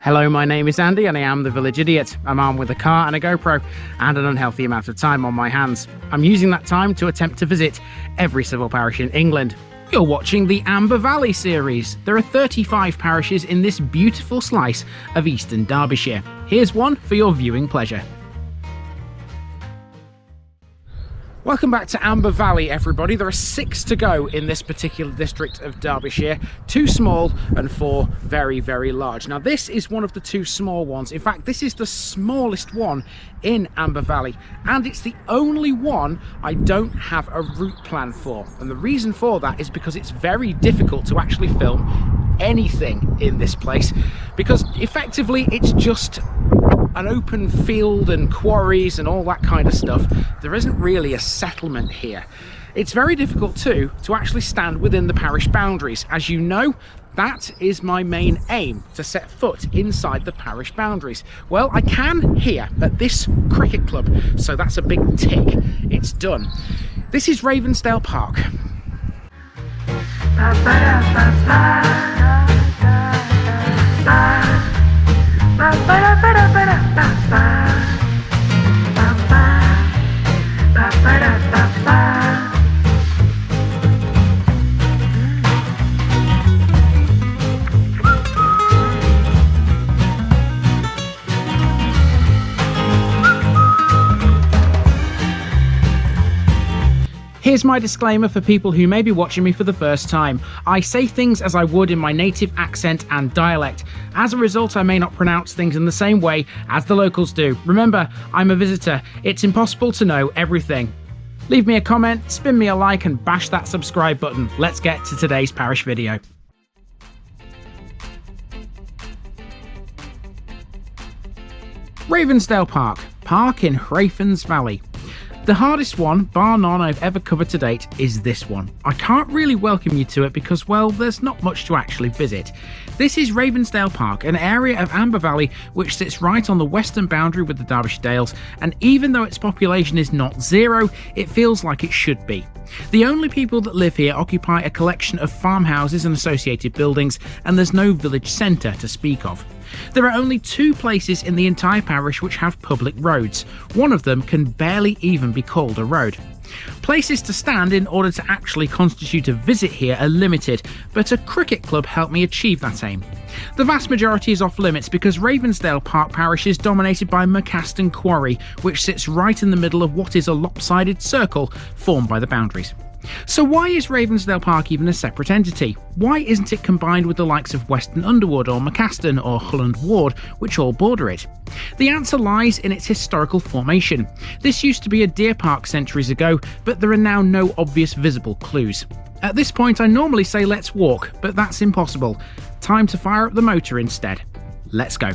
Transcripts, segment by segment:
Hello, my name is Andy and I am the Village Idiot. I'm armed with a car and a GoPro and an unhealthy amount of time on my hands. I'm using that time to attempt to visit every civil parish in England. You're watching the Amber Valley series. There are 35 parishes in this beautiful slice of eastern Derbyshire. Here's one for your viewing pleasure. Welcome back to Amber Valley, everybody. There are 6 to go in this particular district of Derbyshire, 2 small and 4 very, very large. Now, this is one of the 2 small ones. In fact, this is the smallest one in Amber Valley, and it's the only one I don't have a route plan for. And the reason for that is because it's very difficult to actually film anything in this place, because effectively it's just an open field and quarries and all that kind of stuff. There isn't really a settlement here. It's very difficult too to actually stand within the parish boundaries. As you know, that is my main aim, to set foot inside the parish boundaries. Well, I can here at this cricket club, so that's a big tick. It's done. This is Ravensdale Park. Here's my disclaimer for people who may be watching me for the first time. I say things as I would in my native accent and dialect. As a result, I may not pronounce things in the same way as the locals do. Remember, I'm a visitor. It's impossible to know everything. Leave me a comment, spin me a like, and bash that subscribe button. Let's get to today's parish video. Ravensdale Park in Hraefn's Valley. The hardest one, bar none, I've ever covered to date is this one. I can't really welcome you to it because, well, there's not much to actually visit. This is Ravensdale Park, an area of Amber Valley which sits right on the western boundary with the Derbyshire Dales, and even though its population is not 0, it feels like it should be. The only people that live here occupy a collection of farmhouses and associated buildings, and there's no village centre to speak of. There are only 2 places in the entire parish which have public roads. One of them can barely even be called a road. Places to stand in order to actually constitute a visit here are limited, but a cricket club helped me achieve that aim. The vast majority is off limits because Ravensdale Park parish is dominated by Mercaston Quarry, which sits right in the middle of what is a lopsided circle formed by the boundaries. So why is Ravensdale Park even a separate entity? Why isn't it combined with the likes of Weston Underwood or Mercaston or Hulland Ward, which all border it? The answer lies in its historical formation. This used to be a deer park centuries ago, but there are now no obvious visible clues. At this point I normally say let's walk, but that's impossible. Time to fire up the motor instead. Let's go.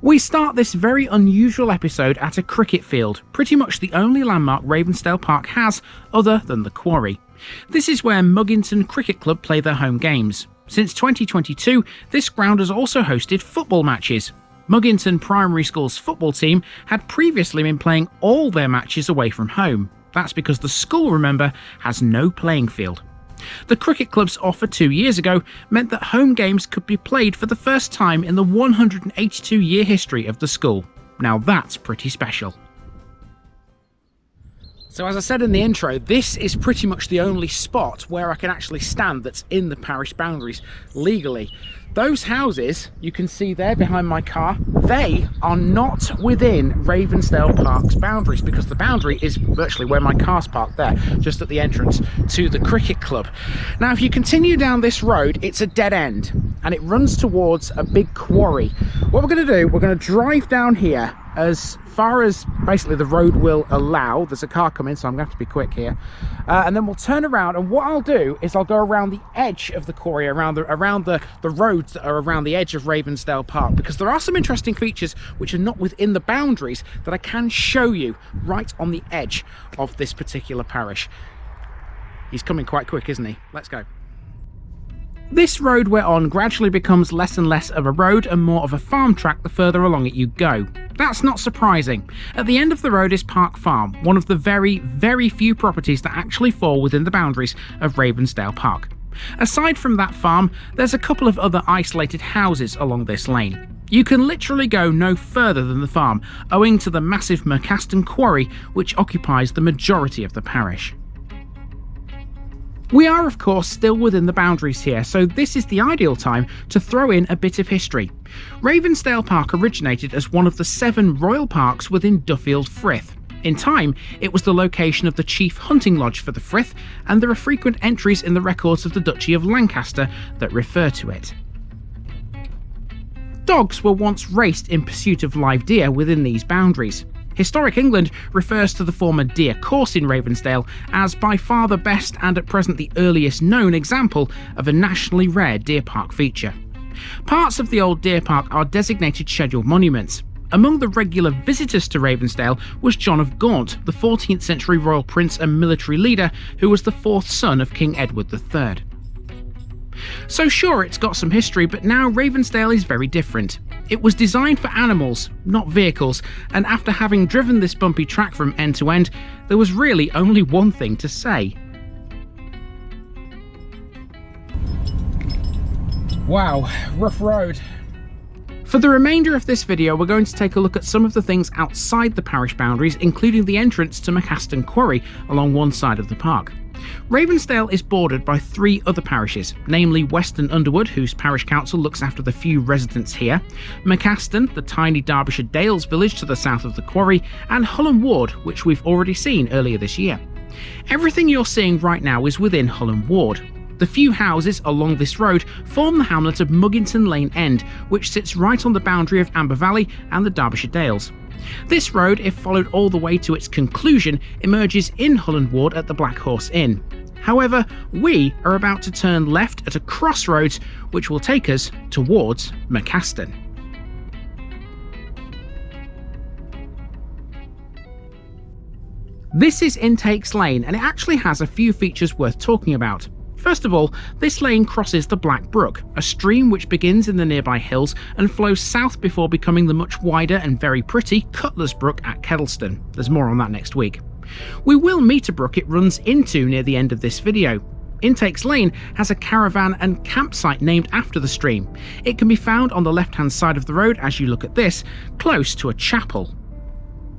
We start this very unusual episode at a cricket field, pretty much the only landmark Ravensdale Park has other than the quarry. This is where Muggington Cricket Club play their home games. Since 2022, this ground has also hosted football matches. Muggington Primary School's football team had previously been playing all their matches away from home. That's because the school, remember, has no playing field. The cricket club's offer 2 years ago meant that home games could be played for the first time in the 182-year history of the school. Now that's pretty special. So as I said in the intro, this is pretty much the only spot where I can actually stand that's in the parish boundaries legally. Those houses you can see there behind my car, they are not within Ravensdale Park's boundaries, because the boundary is virtually where my car's parked there, just at the entrance to the cricket club. Now, if you continue down this road, it's a dead end and it runs towards a big quarry. What we're going to do, we're going to drive down here as far as basically the road will allow. There's a car coming, so I'm going to have to be quick here. And then we'll turn around, and what I'll do is I'll go around the edge of the quarry, around the roads that are around the edge of Ravensdale Park, because there are some interesting features which are not within the boundaries that I can show you right on the edge of this particular parish. He's coming quite quick, isn't he? Let's go. This road we're on gradually becomes less and less of a road and more of a farm track the further along it you go. That's not surprising. At the end of the road is Park Farm, one of the very, very few properties that actually fall within the boundaries of Ravensdale Park. Aside from that farm, there's a couple of other isolated houses along this lane. You can literally go no further than the farm, owing to the massive Mercaston Quarry, which occupies the majority of the parish. We are, of course, still within the boundaries here, so this is the ideal time to throw in a bit of history. Ravensdale Park originated as one of the 7 royal parks within Duffield Frith. In time, it was the location of the chief hunting lodge for the Frith, and there are frequent entries in the records of the Duchy of Lancaster that refer to it. Dogs were once raced in pursuit of live deer within these boundaries. Historic England refers to the former deer course in Ravensdale as by far the best and at present the earliest known example of a nationally rare deer park feature. Parts of the old deer park are designated scheduled monuments. Among the regular visitors to Ravensdale was John of Gaunt, the 14th century royal prince and military leader who was the 4th son of King Edward III. So sure, it's got some history, but now Ravensdale is very different. It was designed for animals, not vehicles, and after having driven this bumpy track from end to end, there was really only one thing to say. Wow, rough road. For the remainder of this video, we're going to take a look at some of the things outside the parish boundaries, including the entrance to Mercaston Quarry along one side of the park. Ravensdale is bordered by 3 other parishes, namely Weston Underwood, whose parish council looks after the few residents here, Mercaston, the tiny Derbyshire Dales village to the south of the quarry, and Hullen Ward, which we've already seen earlier this year. Everything you're seeing right now is within Hullen Ward. The few houses along this road form the hamlet of Muggington Lane End, which sits right on the boundary of Amber Valley and the Derbyshire Dales. This road, if followed all the way to its conclusion, emerges in Hullen Ward at the Black Horse Inn. However, we are about to turn left at a crossroads which will take us towards Mercaston. This is Intakes Lane, and it actually has a few features worth talking about. First of all, this lane crosses the Black Brook, a stream which begins in the nearby hills and flows south before becoming the much wider and very pretty Cutler's Brook at Kedleston. There's more on that next week. We will meet a brook it runs into near the end of this video. Intakes Lane has a caravan and campsite named after the stream. It can be found on the left-hand side of the road as you look at this, close to a chapel.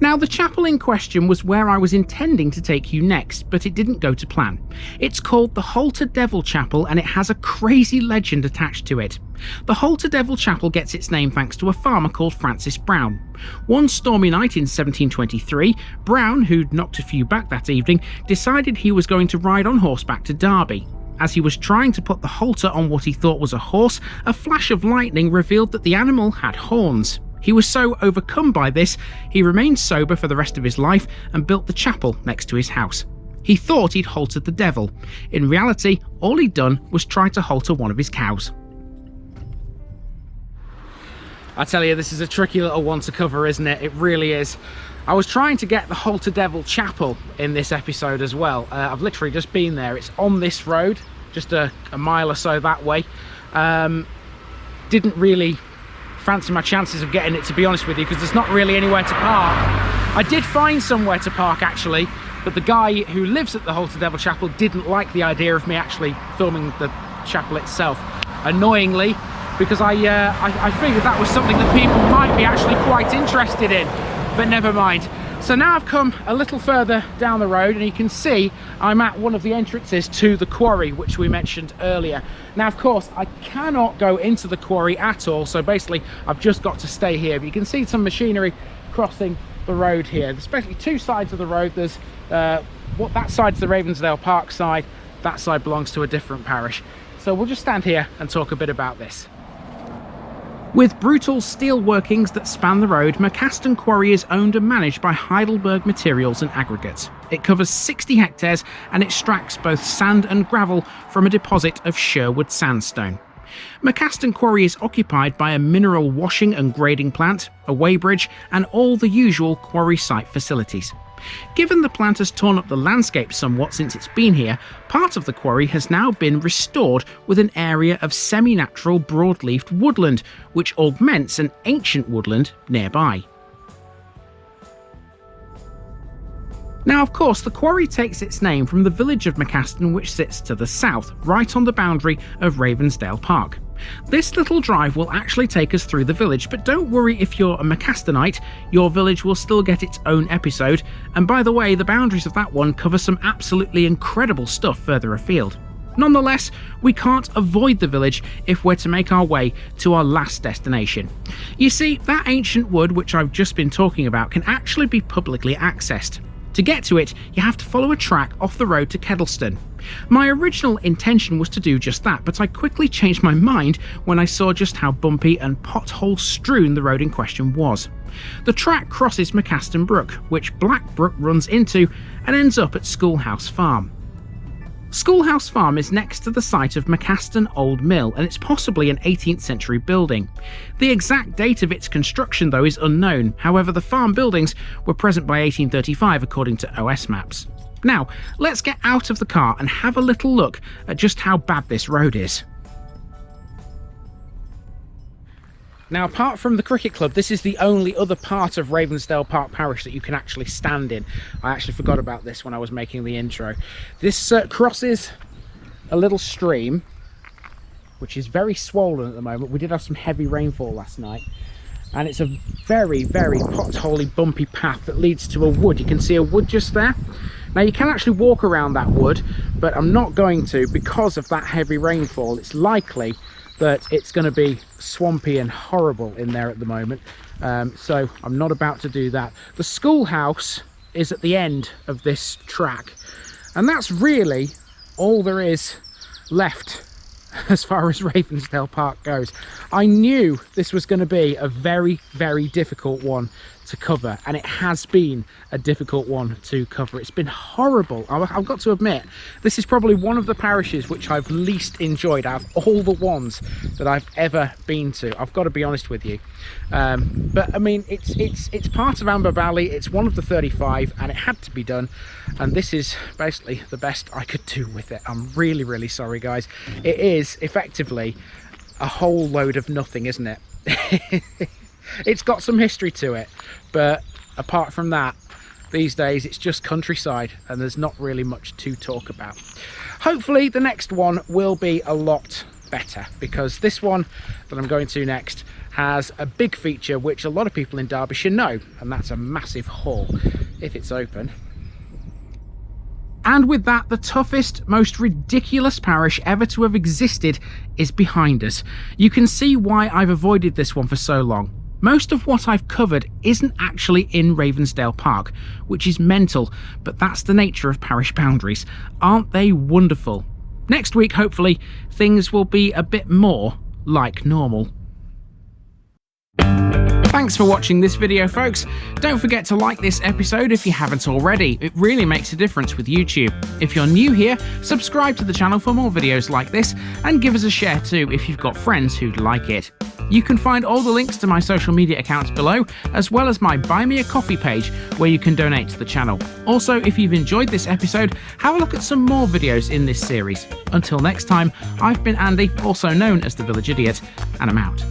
Now, the chapel in question was where I was intending to take you next, but it didn't go to plan. It's called the Halter Devil Chapel, and it has a crazy legend attached to it. The Halter Devil Chapel gets its name thanks to a farmer called Francis Brown. One stormy night in 1723, Brown, who'd knocked a few back that evening, decided he was going to ride on horseback to Derby. As he was trying to put the halter on what he thought was a horse, a flash of lightning revealed that the animal had horns. He was so overcome by this, he remained sober for the rest of his life and built the chapel next to his house. He thought he'd haltered the devil. In reality, all he'd done was try to halter one of his cows. I tell you, this is a tricky little one to cover, isn't it? It really is. I was trying to get the Halter Devil Chapel in this episode as well. I've literally just been there. It's on this road, just a mile or so that way. Didn't really fancy my chances of getting it, to be honest with you, because there's not really anywhere to park. I did find somewhere to park actually, but the guy who lives at the Halter Devil Chapel didn't like the idea of me actually filming the chapel itself, annoyingly, because I figured that was something that people might be actually quite interested in, but never mind. So now I've come a little further down the road and you can see I'm at one of the entrances to the quarry, which we mentioned earlier. Now, of course, I cannot go into the quarry at all, so basically I've just got to stay here. But you can see some machinery crossing the road here. There's basically two sides of the road. There's that side's the Ravensdale Park side, that side belongs to a different parish. So we'll just stand here and talk a bit about this. With brutal steel workings that span the road, Mercaston Quarry is owned and managed by Heidelberg Materials and Aggregates. It covers 60 hectares and extracts both sand and gravel from a deposit of Sherwood sandstone. Mercaston Quarry is occupied by a mineral washing and grading plant, a weighbridge, and all the usual quarry site facilities. Given the plant has torn up the landscape somewhat since it's been here, part of the quarry has now been restored with an area of semi-natural broadleafed woodland, which augments an ancient woodland nearby. Now, of course, the quarry takes its name from the village of Mercaston, which sits to the south, right on the boundary of Ravensdale Park. This little drive will actually take us through the village, but don't worry if you're a Mercastonite, your village will still get its own episode, and by the way, the boundaries of that one cover some absolutely incredible stuff further afield. Nonetheless, we can't avoid the village if we're to make our way to our last destination. You see, that ancient wood which I've just been talking about can actually be publicly accessed. To get to it, you have to follow a track off the road to Kedleston. My original intention was to do just that, but I quickly changed my mind when I saw just how bumpy and pothole-strewn the road in question was. The track crosses Mercaston Brook, which Black Brook runs into and ends up at Schoolhouse Farm. Schoolhouse Farm is next to the site of Mercaston Old Mill, and it's possibly an 18th century building. The exact date of its construction, though, is unknown. However, the farm buildings were present by 1835 according to OS maps. Now, let's get out of the car and have a little look at just how bad this road is. Now, apart from the cricket club, this is the only other part of Ravensdale Park Parish that you can actually stand in. I actually forgot about this when I was making the intro. This crosses a little stream, which is very swollen at the moment. We did have some heavy rainfall last night. And it's a very, very potholy, bumpy path that leads to a wood. You can see a wood just there. Now, you can actually walk around that wood, but I'm not going to because of that heavy rainfall. It's likely that it's going to be swampy and horrible in there at the moment, so I'm not about to do that. The schoolhouse is at the end of this track, and that's really all there is left as far as Ravensdale Park goes. I knew this was going to be a very, very difficult one to cover, and it has been a difficult one to cover. It's been horrible. I've got to admit, this is probably one of the parishes which I've least enjoyed out of all the ones that I've ever been to. I've got to be honest with you, but I mean, it's part of Amber Valley. It's one of the 35, and it had to be done, and this is basically the best I could do with it. I'm really, really sorry, guys. It is effectively a whole load of nothing, isn't it? It's got some history to it, but apart from that, these days it's just countryside and there's not really much to talk about. Hopefully the next one will be a lot better, because this one that I'm going to next has a big feature which a lot of people in Derbyshire know, and that's a massive hall, if it's open. And with that, the toughest, most ridiculous parish ever to have existed is behind us. You can see why I've avoided this one for so long. Most of what I've covered isn't actually in Ravensdale Park, which is mental, but that's the nature of parish boundaries. Aren't they wonderful? Next week, hopefully, things will be a bit more like normal. Thanks for watching this video, folks. Don't forget to like this episode if you haven't already. It really makes a difference with YouTube. If you're new here, subscribe to the channel for more videos like this, and give us a share too if you've got friends who'd like it. You can find all the links to my social media accounts below, as well as my Buy Me a Coffee page where you can donate to the channel. Also, if you've enjoyed this episode, have a look at some more videos in this series. Until next time, I've been Andy, also known as the Village Idiot, and I'm out.